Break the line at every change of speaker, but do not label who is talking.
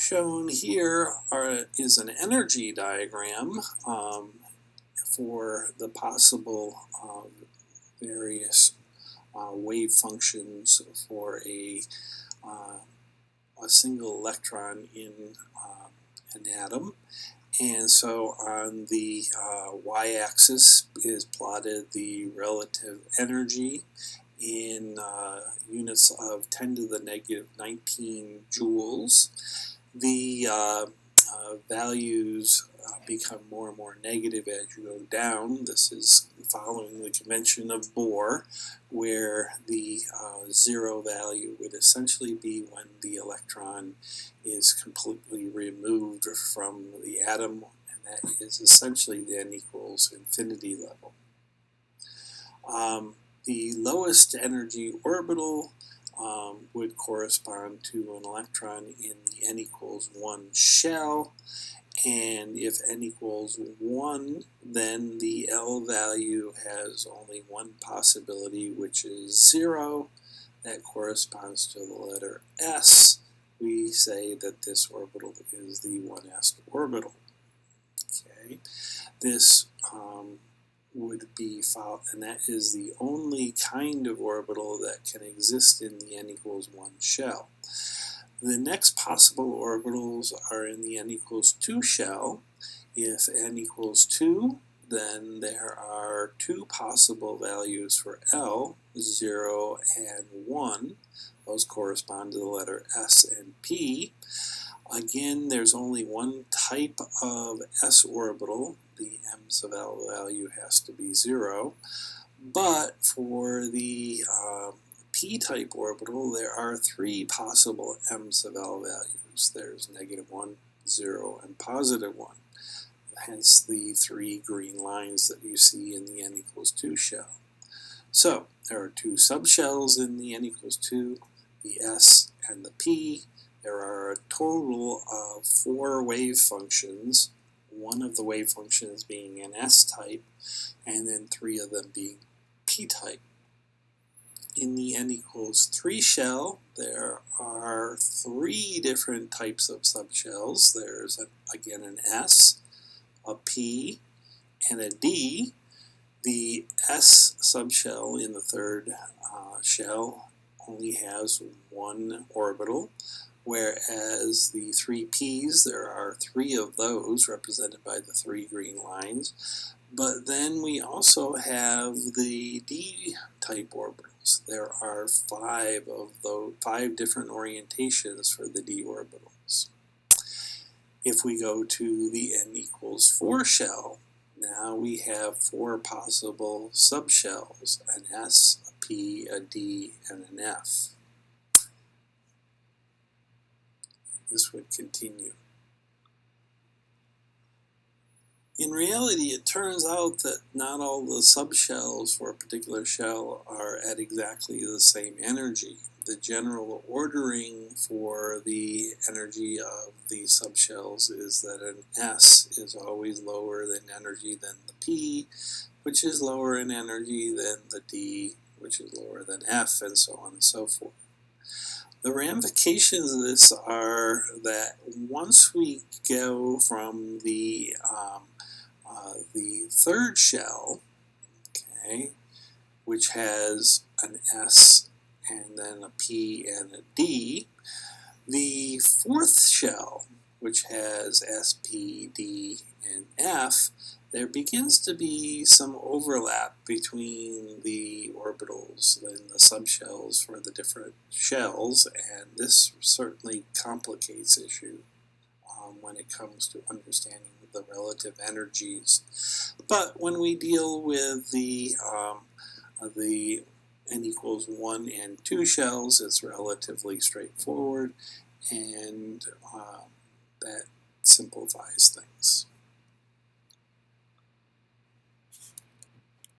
Shown here is an energy diagram for the possible various wave functions for a single electron in an atom. And so on the y-axis is plotted the relative energy in units of 10 to the negative 19 joules. The values become more and more negative as you go down. This is following the convention of Bohr, where the zero value would essentially be when the electron is completely removed from the atom, and that is essentially the n equals infinity level. The lowest energy orbital would correspond to an electron in the n equals 1 shell, and if n equals 1, then the L value has only one possibility, which is 0. That corresponds to the letter S. We say that this orbital is the 1s orbital. Okay, this would be found, and that is the only kind of orbital that can exist in the n equals 1 shell. The next possible orbitals are in the n equals 2 shell. If n equals 2, then there are two possible values for L, 0 and 1. Those correspond to the letter S and P. Again, there's only one type of s orbital. The m sub L value has to be 0. But for the p-type orbital, there are three possible m sub L values. There's -1, 0, and +1. Hence the three green lines that you see in the n equals 2 shell. So there are two subshells in the n equals 2, the S and the P. There are a total of 4 wave functions, one of the wave functions being an S-type, and then 3 of them being P-type. In the n equals 3 shell, there are 3 different types of subshells. There's, again, an S, a P, and a D. The S subshell in the third shell only has one orbital, whereas the 3 P's, there are 3 of those represented by the 3 green lines. But then we also have the D-type orbitals. There are 5 of those, 5 different orientations for the D orbitals. If we go to the n equals 4 shell, now we have 4 possible subshells, an S, a P, a D, and an F. This would continue. In reality, it turns out that not all the subshells for a particular shell are at exactly the same energy. The general ordering for the energy of the subshells is that an S is always lower in energy than the P, which is lower in energy than the D, which is lower than F, and so on and so forth. The ramifications of this are that once we go from the third shell, okay, which has an S and then a P and a D, the fourth shell, which has S, P, D, and F, there begins to be some overlap between the orbitals and the subshells for the different shells, and this certainly complicates issues when it comes to understanding the relative energies. But when we deal with the n equals 1 and 2 shells, it's relatively straightforward, and that simplifies things.